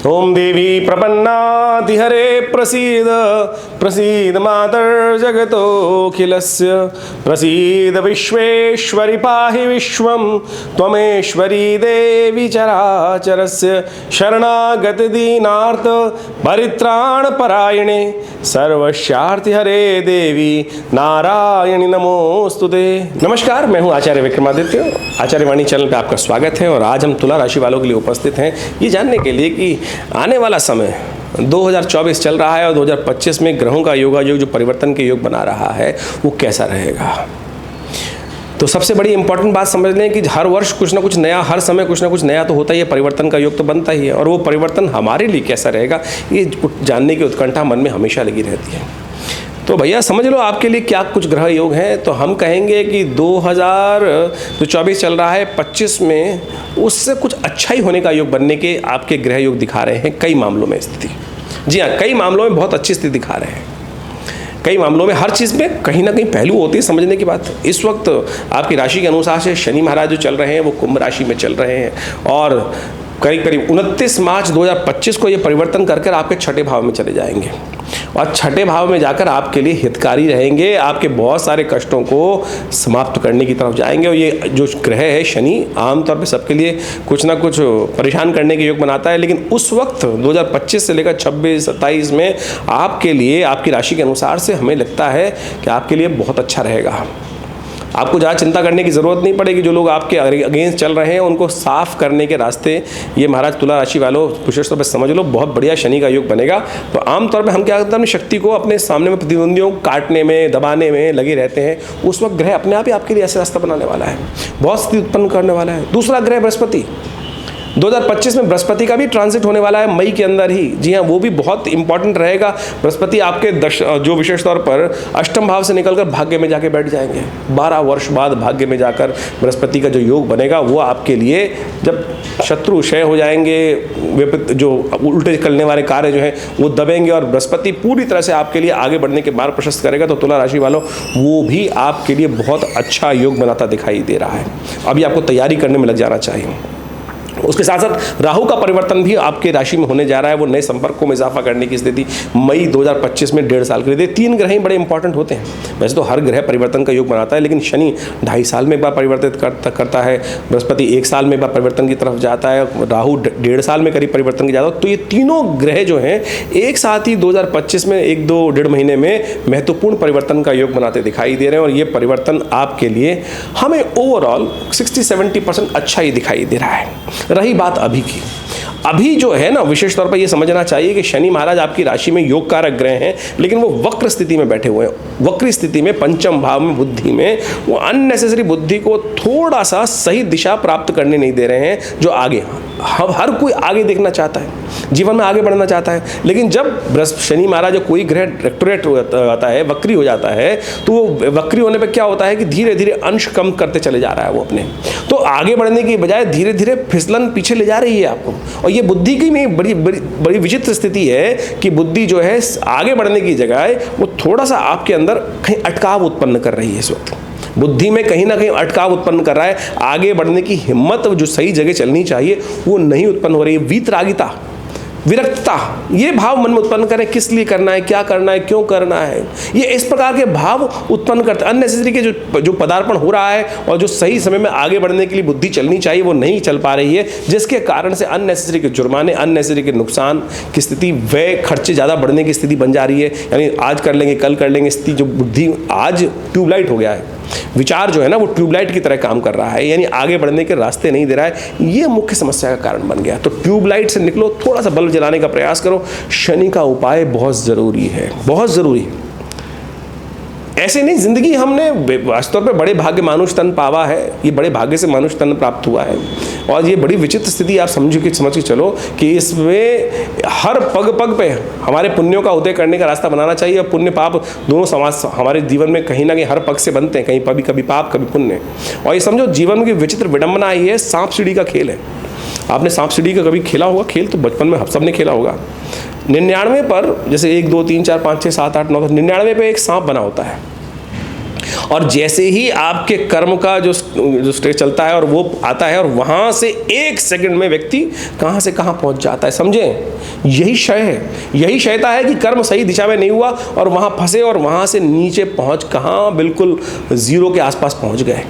ओम देवी प्रपन्नातिहरे प्रसीद प्रसीद मातर्जगतोऽखिलस्य प्रसीद विश्वेश्वरि पाहि विश्वं त्वमेश्वरी देवी चराचरस्य शरणागत दीनार्थ परित्राण परायणे सर्वस्यार्ति हरे देवी नारायणी नमोस्तुते। नमस्कार, मैं हूं आचार्य विक्रमादित्य। आचार्य वाणी चैनल पे आपका स्वागत है और आज हम तुला राशि वालों के लिए उपस्थित हैं ये जानने के लिए कि आने वाला समय 2024 चल रहा है और 2025 में ग्रहों का योगायोग जो परिवर्तन के योग बना रहा है वो कैसा रहेगा। तो सबसे बड़ी इंपॉर्टेंट बात समझ लें कि हर वर्ष कुछ ना कुछ नया, हर समय कुछ ना कुछ नया तो होता ही है, परिवर्तन का योग तो बनता ही है और वो परिवर्तन हमारे लिए कैसा रहेगा ये जानने की उत्कंठा मन में हमेशा लगी रहती है। तो भैया समझ लो आपके लिए क्या कुछ ग्रह योग हैं। तो हम कहेंगे कि 2024 चल रहा है, 25 में उससे कुछ अच्छा ही होने का योग बनने के आपके ग्रह योग दिखा रहे हैं कई मामलों में स्थिति। जी हाँ, कई मामलों में बहुत अच्छी स्थिति दिखा रहे हैं। कई मामलों में हर चीज़ में कहीं ना कहीं पहलू होती है समझने की बात। इस वक्त आपकी राशि के अनुसार से शनि महाराज जो चल रहे हैं वो कुंभ राशि में चल रहे हैं और करीब करीब 29 मार्च 2025 को ये परिवर्तन करके आपके छठे भाव में चले जाएंगे और छठे भाव में जाकर आपके लिए हितकारी रहेंगे। आपके बहुत सारे कष्टों को समाप्त करने की तरफ जाएंगे और ये जो ग्रह है शनि आमतौर पे सबके लिए कुछ ना कुछ परेशान करने के योग बनाता है, लेकिन उस वक्त 2025 से लेकर 26-27 में आपके लिए आपकी राशि के अनुसार से हमें लगता है कि आपके लिए बहुत अच्छा रहेगा। आपको ज़्यादा चिंता करने की ज़रूरत नहीं पड़ेगी। जो लोग आपके अगेंस्ट चल रहे हैं उनको साफ करने के रास्ते ये महाराज तुला राशि वालों विशेष तौर पर समझ लो बहुत बढ़िया शनि का योग बनेगा। तो आमतौर पे हम क्या करते हैं, अपनी शक्ति को अपने सामने में प्रतिद्वंदियों को काटने में, दबाने में लगे रहते हैं। उस वक्त ग्रह अपने आप ही आपके लिए ऐसे रास्ता बनाने वाला है, बहुत स्थिति उत्पन्न करने वाला है। दूसरा ग्रह बृहस्पति, 2025 में बृहस्पति का भी ट्रांजिट होने वाला है मई के अंदर ही। जी हाँ, वो भी बहुत इंपॉर्टेंट रहेगा। बृहस्पति आपके जो विशेष तौर पर अष्टम भाव से निकलकर भाग्य में जाके बैठ जाएंगे। 12 वर्ष बाद भाग्य में जाकर बृहस्पति का जो योग बनेगा वो आपके लिए, जब शत्रु क्षय हो जाएंगे, जो उल्टे करने वाले कार्य जो हैं वो दबेंगे और बृहस्पति पूरी तरह से आपके लिए आगे बढ़ने के मार्ग प्रशस्त करेगा, तो तुला राशि वालों वो भी आपके लिए बहुत अच्छा योग बनाता दिखाई दे रहा है। अभी आपको तैयारी करने में लग जाना चाहिए। उसके साथ साथ राहु का परिवर्तन भी आपके राशि में होने जा रहा है। वो नए संपर्कों में इजाफा करने की स्थिति मई 2025 में 1.5 साल के लिए। 3 ग्रह ही बड़े इंपॉर्टेंट होते हैं। वैसे तो हर ग्रह परिवर्तन का योग बनाता है, लेकिन शनि 2.5 साल में एक बार परिवर्तित करता है, बृहस्पति 1 साल में एक बार परिवर्तन की तरफ जाता है, राहु 1.5 साल में करीब परिवर्तन की जाता है। तो ये तीनों ग्रह जो हैं एक साथ ही 2025 में 1-2-1.5 महीने में महत्वपूर्ण परिवर्तन का योग बनाते दिखाई दे रहे हैं और ये परिवर्तन आपके लिए हमें ओवरऑल 60-70% अच्छा ही दिखाई दे रहा है। रही बात अभी की, अभी जो है ना विशेष तौर पर ये समझना चाहिए कि शनि महाराज आपकी राशि में योग कारक ग्रह हैं, लेकिन वो वक्र स्थिति में बैठे हुए हैं। वक्री स्थिति में पंचम भाव में बुद्धि में वो अननेसेसरी बुद्धि को थोड़ा सा सही दिशा प्राप्त करने नहीं दे रहे हैं। जो आगे हर कोई आगे देखना चाहता है, जीवन में आगे बढ़ना चाहता है, लेकिन जब शनि महाराज कोई ग्रह रेक्टोरेट हो जाता है, वक्री हो जाता है, तो वो वक्री होने पर क्या होता है कि धीरे धीरे अंश कम करते चले जा रहा है वो अपने। तो आगे बढ़ने की बजाय धीरे धीरे फिसलन पीछे ले जा रही है आपको। और ये बुद्धि की में बड़ी विचित्र स्थिति है कि बुद्धि जो है आगे बढ़ने की जगह वो थोड़ा सा आपके अंदर कहीं अटकाव उत्पन्न कर रही है। इस वक्त बुद्धि में कहीं ना कहीं अटकाव उत्पन्न कर रहा है। आगे बढ़ने की हिम्मत जो सही जगह चलनी चाहिए वो नहीं उत्पन्न हो रही है। वीतरागिता, विरक्तता, ये भाव मन में उत्पन्न करें, किस लिए करना है, क्या करना है, क्यों करना है, ये इस प्रकार के भाव उत्पन्न करते हैं। अननेसेसरी के जो पदार्पण हो रहा है और जो सही समय में आगे बढ़ने के लिए बुद्धि चलनी चाहिए वो नहीं चल पा रही है, जिसके कारण से अननेसेसरी के जुर्माने, अननेसेसरी के नुकसान की स्थिति, व्यय खर्चे ज़्यादा बढ़ने की स्थिति बन जा रही है। यानी आज कर लेंगे कल कर लेंगे स्थिति, जो बुद्धि आज ट्यूबलाइट हो गया है, विचार जो है ना वो ट्यूबलाइट की तरह काम कर रहा है, यानी आगे बढ़ने के रास्ते नहीं दे रहा है। ये मुख्य समस्या का कारण बन गया। तो ट्यूबलाइट से निकलो, थोड़ा सा बल्ब जलाने का प्रयास करो। शनि का उपाय बहुत ज़रूरी है, बहुत ज़रूरी है। ऐसे नहीं, जिंदगी हमने वास्तव में बड़े भाग्य मानुष तन पावा है, ये बड़े भाग्य से मानुष तन प्राप्त हुआ है। और ये बड़ी विचित्र स्थिति आप समझ के चलो कि इसमें हर पग पग पे हमारे पुण्यों का उदय करने का रास्ता बनाना चाहिए। और पुण्य पाप दोनों समाज हमारे जीवन में कहीं ना कहीं हर पग से बनते हैं, कहीं कभी पाप कभी पुण्य। और ये समझो जीवन की विचित्र विडंबना ही है, सांप सीढ़ी का खेल है। आपने सांप सीढ़ी का कभी खेला होगा? खेल तो बचपन में सब ने खेला होगा। 99 पर जैसे 1 2 3 4 5 6 7 8 9 99 पे एक सांप बना होता है। और जैसे ही आपके कर्म का जो स्टेज चलता है और वो आता है और वहाँ से 1 सेकंड में व्यक्ति कहाँ से कहाँ पहुँच जाता है। समझें, यही क्षय है, यही क्षयता है कि कर्म सही दिशा में नहीं हुआ और वहाँ फंसे और वहाँ से नीचे पहुँच कहाँ बिल्कुल जीरो के आसपास पहुँच गए।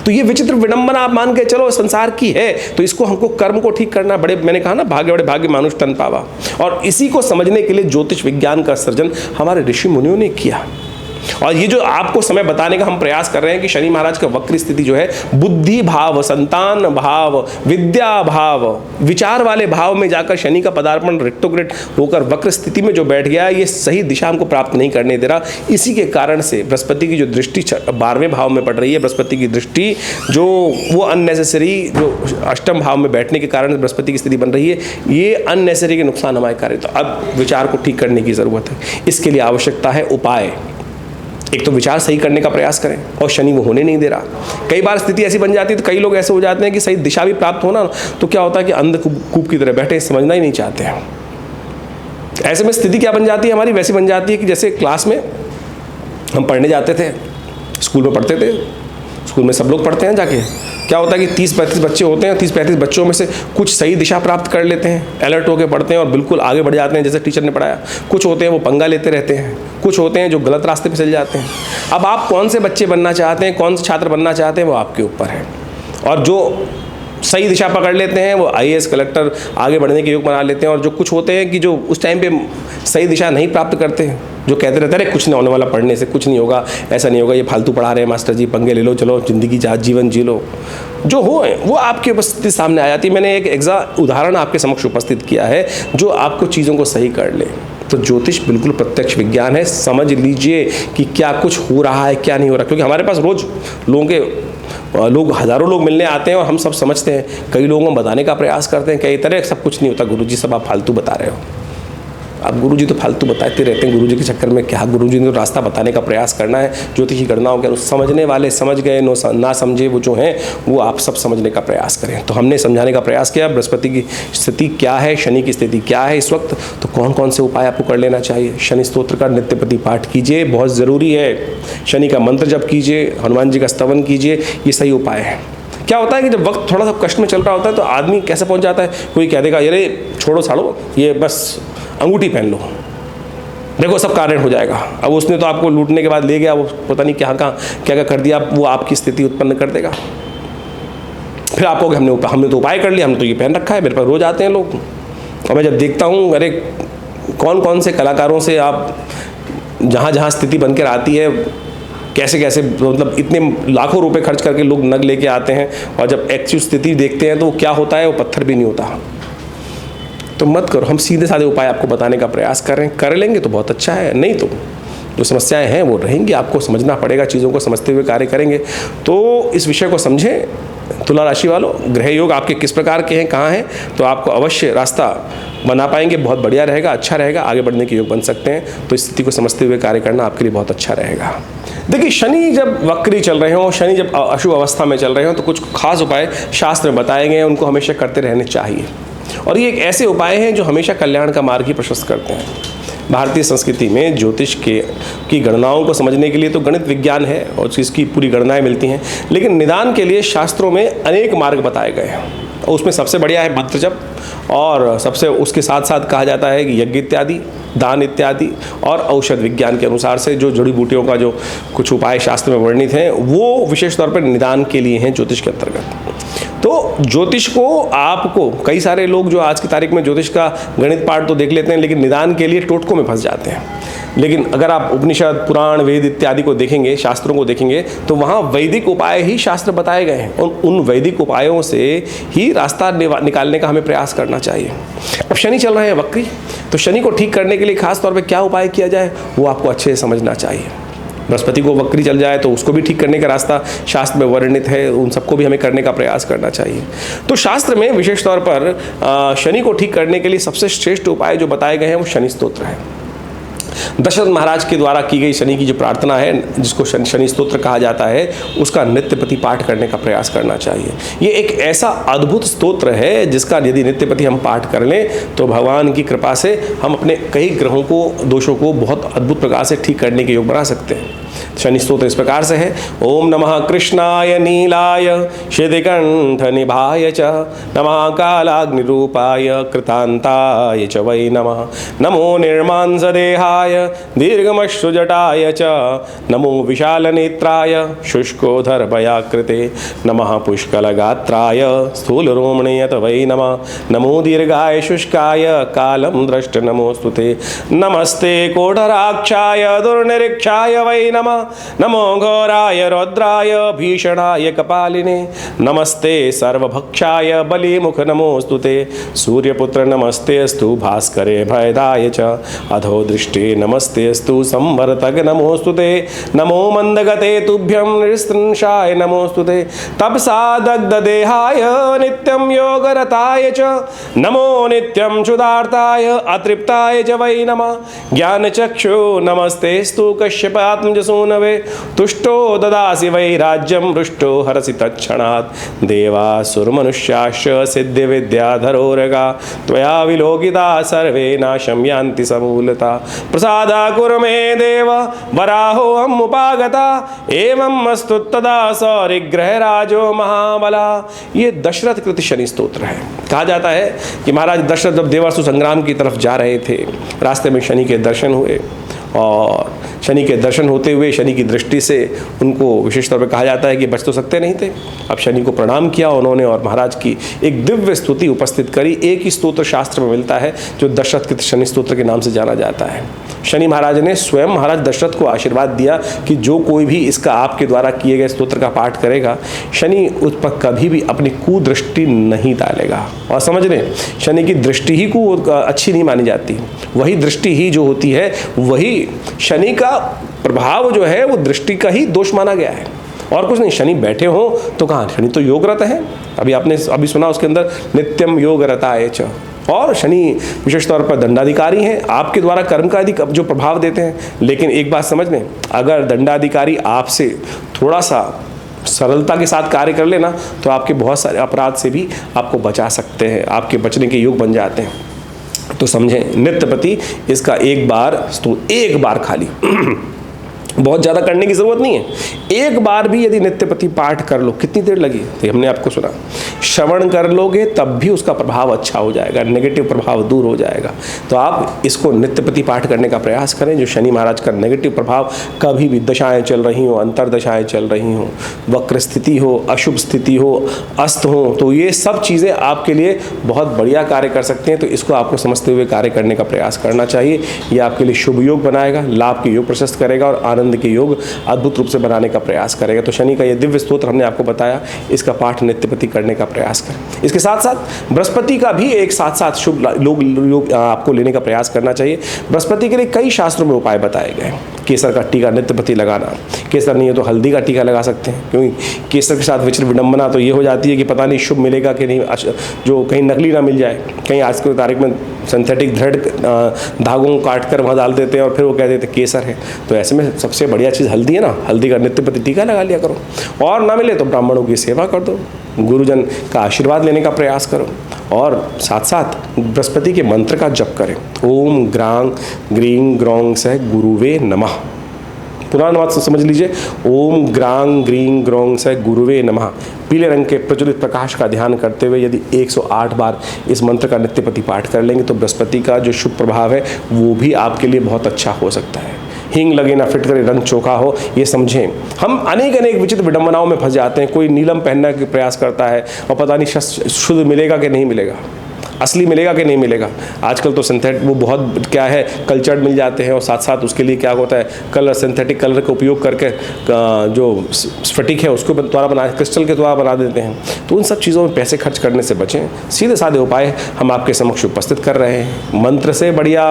तो ये विचित्र विडंबना आप मान के चलो संसार की है। तो इसको हमको कर्म को ठीक करना, बड़े मैंने कहा ना, भाग्य बड़े भाग्य मानुष तन पावा। और इसी को समझने के लिए ज्योतिष विज्ञान का सृजन हमारे ऋषि मुनियों ने किया। और ये जो आपको समय बताने का हम प्रयास कर रहे हैं कि शनि महाराज का वक्र स्थिति जो है, बुद्धि भाव, संतान भाव, विद्या भाव, विचार वाले भाव में जाकर शनि का पदार्पण रिट्रोग्रेड होकर वक्र स्थिति में जो बैठ गया, ये सही दिशा हमको प्राप्त नहीं करने दे रहा। इसी के कारण से बृहस्पति की जो दृष्टि 12वें भाव में पड़ रही है, बृहस्पति की दृष्टि जो वो अननेसेसरी जो अष्टम भाव में बैठने के कारण बृहस्पति की स्थिति बन रही है, ये अननेसेसरी के नुकसान हमारे कार्य। तो अब विचार को ठीक करने की जरूरत है। इसके लिए आवश्यकता है उपाय। एक तो विचार सही करने का प्रयास करें, और शनि वो होने नहीं दे रहा। कई बार स्थिति ऐसी बन जाती है, तो कई लोग ऐसे हो जाते हैं कि सही दिशा भी प्राप्त होना, तो क्या होता है कि अंधकूप की तरह बैठे, समझना ही नहीं चाहते हैं। ऐसे में स्थिति क्या बन जाती है हमारी, वैसी बन जाती है कि जैसे क्लास में हम पढ़ने जाते थे, स्कूल में पढ़ते थे, स्कूल में सब लोग पढ़ते हैं जाके, क्या होता है कि 30-35 बच्चे होते हैं, 30-35 बच्चों में से कुछ सही दिशा प्राप्त कर लेते हैं, अलर्ट होकर पढ़ते हैं और बिल्कुल आगे बढ़ जाते हैं जैसे टीचर ने पढ़ाया। कुछ होते हैं वो पंगा लेते रहते हैं, कुछ होते हैं जो गलत रास्ते पे चले जाते हैं। अब आप कौन से बच्चे बनना चाहते हैं, कौन से छात्र बनना चाहते हैं, वो आपके ऊपर है। और जो सही दिशा पकड़ लेते हैं वो IAS कलेक्टर आगे बढ़ने के योग बना लेते हैं। और जो कुछ होते हैं कि जो उस टाइम पे सही दिशा नहीं प्राप्त करते हैं, जो कहते रहते हैं कुछ नहीं होने वाला, पढ़ने से कुछ नहीं होगा, ऐसा नहीं होगा, ये फालतू पढ़ा रहे हैं मास्टर जी, पंगे ले लो, चलो जिंदगी जीवन जी लो, जो हो वो आपकी उपस्थिति सामने आ जाती है। मैंने एक उदाहरण आपके समक्ष उपस्थित किया है जो आपको चीज़ों को सही कर ले। तो ज्योतिष बिल्कुल प्रत्यक्ष विज्ञान है। समझ लीजिए कि क्या कुछ हो रहा है, क्या नहीं हो रहा, क्योंकि हमारे पास रोज लोग हज़ारों लोग मिलने आते हैं और हम सब समझते हैं। कई लोगों को बताने का प्रयास करते हैं कई तरह, सब कुछ नहीं होता गुरुजी, सब आप फालतू बता रहे हो। अब गुरुजी तो फालतू बताते रहते हैं, गुरुजी के चक्कर में क्या, गुरुजी ने तो रास्ता बताने का प्रयास करना है। ज्योतिषी गणनाओं के समझने वाले समझ गए, ना समझे वो जो हैं वो आप सब समझने का प्रयास करें। तो हमने समझाने का प्रयास किया बृहस्पति की स्थिति क्या है, शनि की स्थिति क्या है इस वक्त, तो कौन कौन से उपाय आपको कर लेना चाहिए। शनि स्तोत्र का नित्य प्रति पाठ कीजिए, बहुत ज़रूरी है। शनि का मंत्र जप कीजिए, हनुमान जी का स्तवन कीजिए, ये सही उपाय है। क्या होता है कि जब वक्त थोड़ा सा कष्ट में चल रहा होता है तो आदमी कैसे पहुंच जाता है, कोई कह देगा अरे छोड़ो छाड़ो, ये बस अंगूठी पहन लो, देखो सब कारण हो जाएगा। अब उसने तो आपको लूटने के बाद ले गया, वो पता नहीं कहाँ क्या कर दिया, वो आपकी स्थिति उत्पन्न कर देगा। फिर आप कहोगे हमने तो उपाय कर लिया, हमने तो ये पहन रखा है, मेरे पास रोज आते हैं लोग। और मैं जब देखता हूँ अरे कौन कौन से कलाकारों से आप जहाँ जहाँ स्थिति बनकर आती है, कैसे कैसे मतलब इतने लाखों रुपए खर्च करके लोग नग लेके आते हैं, और जब एक्चुअल स्थिति देखते हैं तो क्या होता है, वो पत्थर भी नहीं होता। तो मत करो, हम सीधे साधे उपाय आपको बताने का प्रयास कर रहे हैं। कर लेंगे तो बहुत अच्छा है, नहीं तो जो समस्याएं हैं वो रहेंगी। आपको समझना पड़ेगा, चीज़ों को समझते हुए कार्य करेंगे। तो इस विषय को समझें तुला राशि वालों, ग्रह योग आपके किस प्रकार के हैं, कहाँ हैं, तो आपको अवश्य रास्ता बना पाएंगे, बहुत बढ़िया रहेगा, अच्छा रहेगा, आगे बढ़ने के योग बन सकते हैं। तो इस स्थिति को समझते हुए कार्य करना आपके लिए बहुत अच्छा रहेगा। देखिए, शनि जब वक्री चल रहे हों, शनि जब अशुभ अवस्था में चल रहे हों, तो कुछ खास उपाय शास्त्र में बताए गए हैं, उनको हमेशा करते रहने चाहिए। और ये एक ऐसे उपाय हैं जो हमेशा कल्याण का मार्ग ही प्रशस्त करते हैं। भारतीय संस्कृति में ज्योतिष की गणनाओं को समझने के लिए तो गणित विज्ञान है और इसकी पूरी गणनाएं मिलती हैं, लेकिन निदान के लिए शास्त्रों में अनेक मार्ग बताए गए हैं। और उसमें सबसे बढ़िया है मंत्र जप, और सबसे उसके साथ साथ कहा जाता है कि यज्ञ इत्यादि, दान इत्यादि, और औषध विज्ञान के अनुसार से जो जड़ी बूटियों का जो कुछ उपाय शास्त्र में वर्णित हैं वो विशेष तौर पर निदान के लिए हैं ज्योतिष के अंतर्गत। तो ज्योतिष को आपको कई सारे लोग जो आज की तारीख में ज्योतिष का गणित पाठ तो देख लेते हैं, लेकिन निदान के लिए टोटकों में फंस जाते हैं। लेकिन अगर आप उपनिषद, पुराण, वेद इत्यादि को देखेंगे, शास्त्रों को देखेंगे, तो वहाँ वैदिक उपाय ही शास्त्र बताए गए हैं, और उन वैदिक उपायों से ही रास्ता निकालने का हमें प्रयास करना चाहिए। अब शनि चल रहे हैं वक्री, तो शनि को ठीक करने के लिए खास तौर पर क्या उपाय किया जाए वो आपको अच्छे से समझना चाहिए। बृहस्पति को वक्री चल जाए तो उसको भी ठीक करने का रास्ता शास्त्र में वर्णित है, उन सबको भी हमें करने का प्रयास करना चाहिए। तो शास्त्र में विशेष तौर पर शनि को ठीक करने के लिए सबसे श्रेष्ठ उपाय जो बताए गए हैं वो शनि स्तोत्र है। दशरथ महाराज के द्वारा की गई शनि की जो प्रार्थना है, जिसको शनि स्तोत्र कहा जाता है, उसका नित्यपति पाठ करने का प्रयास करना चाहिए। ये एक ऐसा अद्भुत स्तोत्र है जिसका यदि नित्यपति हम पाठ कर लें तो भगवान की कृपा से हम अपने कई ग्रहों को, दोषों को बहुत अद्भुत प्रकार से ठीक करने के योग बना सकते हैं। शनि स्तोत्र इस प्रकार से है। ओम नमः कृष्णाय नीलाय शितिकंठ निभाय च, नमः कालाग्निरूपाय कृतांताय च वै नमः, नमो निर्मांस देहाय दीर्घमश्रुजटाय च, नमो विशाल नेत्राय शुष्कोधर भयाकृते, नमः पुष्कलगात्राय स्थूलरोमणे वै नमः, नमो दीर्घाय शुष्काय कालं द्रष्ट नमोस्तुते, नमस्ते कोटराक्षाय दुर्निरीक्षाय वै नमः, नमो घोराय रौद्राय भीषणाय कपालिने, नमस्ते सर्वभक्षाय बलिमुख नमोस्तुते, सूर्यपुत्र नमस्तेस्तु भास्करे भयदाय च, अधो दृष्टे नमस्तेस्तु संवर्तक नमोस्तुते, नमो मंदगते तुभ्यं निस्त्रंशाय नमोस्तुते, तपसा दग्ध देहाय नित्यं योगरताय च, नमो नित्यं क्षुधार्ताय अतृप्ताय च वै नमः, ज्ञानचक्षु नमस्तेस्तु कश्यपात्मजसूनवे, तुष्टो ददासि वै राज्यं हृष्टो हरसि तत्क्षणात्, देवासुरमनुष्याश्च सिद्धिविद्याधरोरगा, त्वया विलोकिता सर्वे नाशं यान्ति समूलता, प्रसादा कुरु मे देव वराहोऽहम् उपागता, एवं अस्तु तदा सौरिग्रहराजो महाबला। ये दशरथ कृत शनि स्तोत्र है। कहा जाता है कि महाराज दशरथ जब देवासुर संग्राम की तरफ जा रहे थे, रास्ते में शनि के दर्शन हुए और शनि के दर्शन होते हुए शनि की दृष्टि से उनको विशेष तौर पर कहा जाता है कि बच तो सकते नहीं थे। अब शनि को प्रणाम किया उन्होंने और महाराज की एक दिव्य स्तुति उपस्थित करी। एक ही स्तोत्र शास्त्र में मिलता है जो दशरथ कृत शनि स्तोत्र के नाम से जाना जाता है। शनि महाराज ने स्वयं महाराज दशरथ को आशीर्वाद दिया कि जो कोई भी इसका आपके द्वारा किए गए स्तोत्र का पाठ करेगा, शनि उस पर कभी भी अपनी कुदृष्टि नहीं डालेगा। और समझ लें, शनि की दृष्टि ही को अच्छी नहीं मानी जाती, वही दृष्टि ही जो होती है, वही शनि का प्रभाव जो है वो दृष्टि का ही दोष माना गया है और कुछ नहीं। शनि बैठे हो तो कहाँ, शनि तो योगरत है। अभी आपने अभी सुना उसके अंदर नित्यम योगरताय च, और शनि विशेष तौर पर दंडाधिकारी हैं, आपके द्वारा कर्म का अधिक जो प्रभाव देते हैं। लेकिन एक बात समझ लें, अगर दंडाधिकारी आपसे थोड़ा सा सरलता के साथ कार्य कर लेना तो आपके बहुत सारे अपराध से भी आपको बचा सकते हैं, आपके बचने के योग बन जाते हैं। तो समझें, नित्यपति इसका एक बार खाली बहुत ज़्यादा करने की ज़रूरत नहीं है। एक बार भी यदि नित्यपति पाठ कर लो, कितनी देर लगी तो हमने आपको सुना, श्रवण कर लोगे तब भी उसका प्रभाव अच्छा हो जाएगा, नेगेटिव प्रभाव दूर हो जाएगा। तो आप इसको नित्यपति पाठ करने का प्रयास करें। जो शनि महाराज का नेगेटिव प्रभाव, कभी भी दशाएं चल रही हो, अंतरदशाएं चल रही हो, वक्र स्थिति हो, अशुभ स्थिति हो, अस्त हो, तो ये सब चीज़ें आपके लिए बहुत बढ़िया कार्य कर सकते हैं। तो इसको आपको समझते हुए कार्य करने का प्रयास करना चाहिए। ये आपके लिए शुभ योग बनाएगा, लाभ के योग प्रशस्त करेगा और आनंद के योग अद्भुत रूप से बनाने का प्रयास करेगा। तो शनि का ये दिव्य स्तोत्र हमने आपको बताया, इसका पाठ नित्यपति करने का प्रयास करें। इसके साथ साथ बृहस्पति का भी एक साथ साथ शुभ योग आपको लेने का प्रयास करना चाहिए। बृहस्पति के लिए कई शास्त्रों में उपाय बताए गए हैं। केसर का टीका नित्यपति लगाना, केसर नहीं है तो हल्दी का टीका लगा सकते हैं, क्योंकि केसर के साथ विचित्र विडंबना तो ये हो जाती है कि पता नहीं शुभ मिलेगा कि नहीं, जो कहीं नकली ना मिल जाए। कहीं आज की तारीख में सिंथेटिक दृढ़ धागों को काट कर वहाँ डाल देते हैं और फिर वो कह देते केसर है। तो ऐसे में सबसे बढ़िया चीज़ हल्दी है ना, हल्दी का नित्यपति टीका लगा लिया करो। और ना मिले तो ब्राह्मणों की सेवा कर दो, गुरुजन का आशीर्वाद लेने का प्रयास करो और साथ साथ बृहस्पति के मंत्र का जप करें। ओम ग्रांग ग्रीं ग्रौंग सह गुरुवे नमः। पुराना बात समझ लीजिए, ओम ग्रांग ग्रीं ग्रौंग सह गुरुवे नमः। पीले रंग के प्रज्वलित प्रकाश का ध्यान करते हुए यदि 108 बार इस मंत्र का नित्यपति पाठ कर लेंगे तो बृहस्पति का जो शुभ प्रभाव है वो भी आपके लिए बहुत अच्छा हो सकता है। हींग लगे ना फिट करे, रंग चोखा हो, ये समझें। हम अनेक विचित्र विडंबनाओं में फंस जाते हैं। कोई नीलम पहनने का प्रयास करता है और पता नहीं शुद्ध मिलेगा कि नहीं मिलेगा, असली मिलेगा कि नहीं मिलेगा। आजकल तो सिंथेटिक वो बहुत क्या है, कल्चर्ड मिल जाते हैं और साथ साथ उसके लिए क्या होता है, कलर सिंथेटिक कलर का उपयोग करके जो स्फटिक है उसको द्वारा बना, क्रिस्टल के द्वारा बना देते हैं। तो उन सब चीज़ों में पैसे खर्च करने से बचें। सीधे साधे उपाय हम आपके समक्ष उपस्थित कर रहे हैं। मंत्र से बढ़िया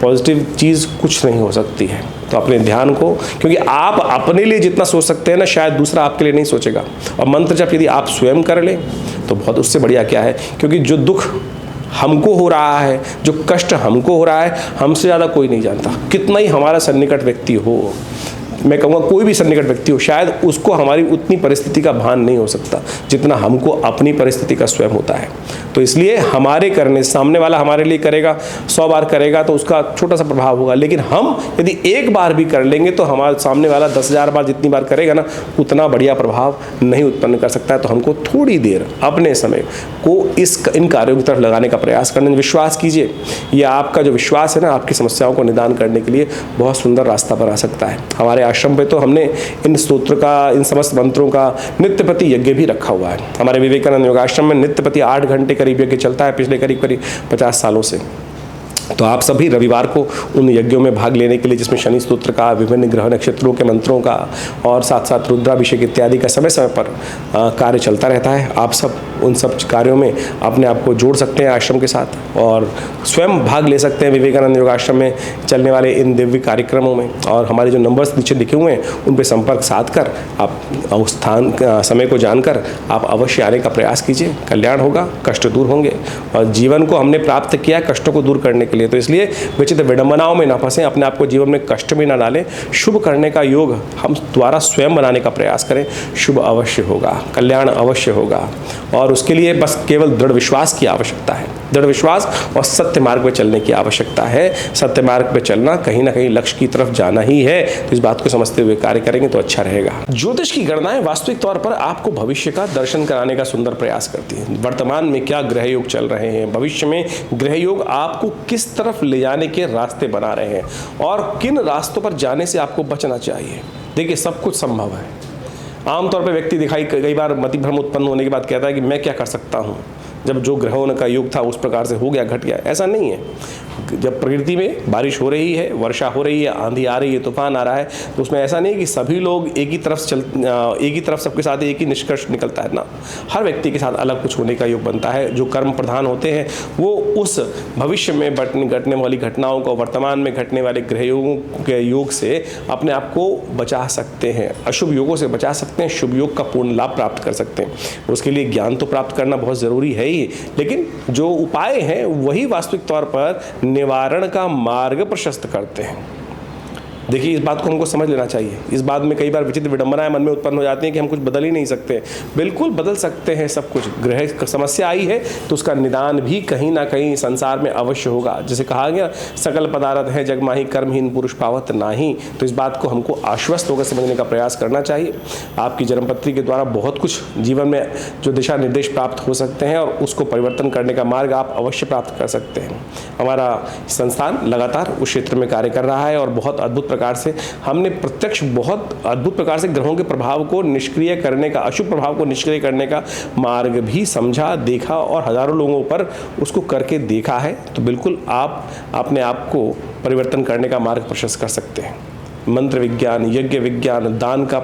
पॉजिटिव चीज़ कुछ नहीं हो सकती है। तो अपने ध्यान को, क्योंकि आप अपने लिए जितना सोच सकते हैं ना, शायद दूसरा आपके लिए नहीं सोचेगा। और मंत्र जब यदि आप स्वयं कर लें तो बहुत उससे बढ़िया क्या है, क्योंकि जो दुख हमको हो रहा है, जो कष्ट हमको हो रहा है, हमसे ज़्यादा कोई नहीं जानता। कितना ही हमारा सन्निकट व्यक्ति हो, मैं कहूँगा कोई भी सन्निकट व्यक्ति हो, शायद उसको हमारी उतनी परिस्थिति का भान नहीं हो सकता जितना हमको अपनी परिस्थिति का स्वयं होता है। तो इसलिए हमारे करने, सामने वाला हमारे लिए करेगा, 100 बार करेगा तो उसका छोटा सा प्रभाव होगा, लेकिन हम यदि एक बार भी कर लेंगे तो हमारे सामने वाला 10,000 बार जितनी बार करेगा ना, उतना बढ़िया प्रभाव नहीं उत्पन्न कर सकता है। तो हमको थोड़ी देर अपने समय को इन कार्यों की तरफ लगाने का प्रयास करना। विश्वास कीजिए, ये आपका जो विश्वास है ना, आपकी समस्याओं को निदान करने के लिए बहुत सुंदर रास्ता बना सकता है। हमारे आश्रम पे तो हमने इन स्तोत्र का, इन समस्त मंत्रों का नित्य प्रति यज्ञ भी रखा हुआ है। हमारे विवेकानंद योगाश्रम में नित्य प्रति 8 घंटे करीब यज्ञ चलता है पिछले करीब 50 सालों से। तो आप सभी रविवार को उन यज्ञों में भाग लेने के लिए, जिसमें शनि स्तोत्र का, विभिन्न ग्रह नक्षत्रों के मंत्रों का और साथ साथ रुद्राभिषेक इत्यादि का समय समय पर कार्य चलता रहता है। आप सब उन सब कार्यों में अपने आप को जोड़ सकते हैं आश्रम के साथ और स्वयं भाग ले सकते हैं विवेकानंद योगाश्रम में चलने वाले इन दिव्य कार्यक्रमों में। और हमारे जो नंबर्स नीचे लिखे हुए हैं उन पर संपर्क साध कर आप उस स्थान समय को जानकर आप अवश्य आने का प्रयास कीजिए। कल्याण होगा, कष्ट दूर होंगे और जीवन को हमने प्राप्त किया कष्टों को दूर करने के लिए। तो इसलिए विचित्र विडंबनाओं में ना फंसें, अपने आप को जीवन में कष्ट में ना डालें। शुभ करने का योग हम द्वारा स्वयं बनाने का प्रयास करें। शुभ अवश्य होगा, कल्याण अवश्य होगा और उसके लिए बस केवल दृढ़ विश्वास की आवश्यकता है। दृढ़ विश्वास और सत्य मार्ग पर चलने की आवश्यकता है। सत्य मार्ग पर चलना कहीं ना कहीं लक्ष्य की तरफ जाना ही है। तो इस बात को समझते हुए कार्य करेंगे तो अच्छा रहेगा। ज्योतिष की गणनाएं वास्तविक तौर पर आपको भविष्य का दर्शन कराने का सुंदर प्रयास करती हैं। वर्तमान में क्या ग्रह योग चल रहे हैं, भविष्य में ग्रह योग आपको किस तरफ ले जाने के रास्ते बना रहे हैं और किन रास्तों पर जाने से आपको बचना चाहिए। देखिए, सब कुछ संभव है। आमतौर पर व्यक्ति दिखाई कई बार मति भ्रम उत्पन्न होने के बाद कहता है कि मैं क्या कर सकता हूँ, जब जो ग्रहों का योग था उस प्रकार से हो गया, घट गया। ऐसा नहीं है। जब प्रकृति में बारिश हो रही है, वर्षा हो रही है, आंधी आ रही है, तूफान आ रहा है, तो उसमें ऐसा नहीं कि सभी लोग एक ही तरफ सबके साथ एक ही निष्कर्ष निकलता है ना। हर व्यक्ति के साथ अलग कुछ होने का योग बनता है। जो कर्म प्रधान होते हैं वो उस भविष्य में घटने वाली घटनाओं को, वर्तमान में घटने वाले ग्रह योगों के योग से अपने आप को बचा सकते हैं। अशुभ योगों से बचा सकते हैं, शुभ योग का पूर्ण लाभ प्राप्त कर सकते हैं। उसके लिए ज्ञान तो प्राप्त करना बहुत ज़रूरी है ही, लेकिन जो उपाय हैं वही वास्तविक तौर पर निवारण का मार्ग प्रशस्त करते हैं। देखिए, इस बात को हमको समझ लेना चाहिए। इस बात में कई बार विचित्र विडंबनाएं मन में उत्पन्न हो जाती हैं कि हम कुछ बदल ही नहीं सकते। बिल्कुल बदल सकते हैं सब कुछ। ग्रह समस्या आई है तो उसका निदान भी कहीं ना कहीं संसार में अवश्य होगा। जैसे कहा गया, सकल पदार्थ है जग माही, कर्महीन पुरुष पावत नाही। तो इस बात को हमको आश्वस्त होकर समझने का प्रयास करना चाहिए। आपकी जन्मपत्री के द्वारा बहुत कुछ जीवन में जो दिशा निर्देश प्राप्त हो सकते हैं और उसको परिवर्तन करने का मार्ग आप अवश्य प्राप्त कर सकते हैं। हमारा संस्थान लगातार उस क्षेत्र में कार्य कर रहा है और बहुत अद्भुत प्रकार से हमने प्रत्यक्ष बहुत अद्भुत प्रकार से ग्रहों के प्रभाव को निष्क्रिय करने का, अशुभ प्रभाव को निष्क्रिय करने का मार्ग भी समझा, देखा और हजारों लोगों पर उसको करके देखा है। तो बिल्कुल आप अपने आप को परिवर्तन करने का मार्ग प्रशस्त कर सकते हैं। मंत्र विज्ञान, यज्ञ विज्ञान, दान का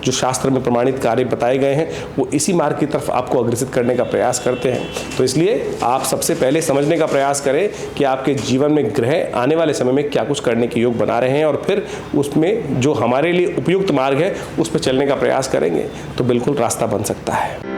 जो शास्त्र में प्रमाणित कार्य बताए गए हैं वो इसी मार्ग की तरफ आपको अग्रसित करने का प्रयास करते हैं। तो इसलिए आप सबसे पहले समझने का प्रयास करें कि आपके जीवन में ग्रह आने वाले समय में क्या कुछ करने के योग बना रहे हैं और फिर उसमें जो हमारे लिए उपयुक्त मार्ग है उस पर चलने का प्रयास करेंगे तो बिल्कुल रास्ता बन सकता है।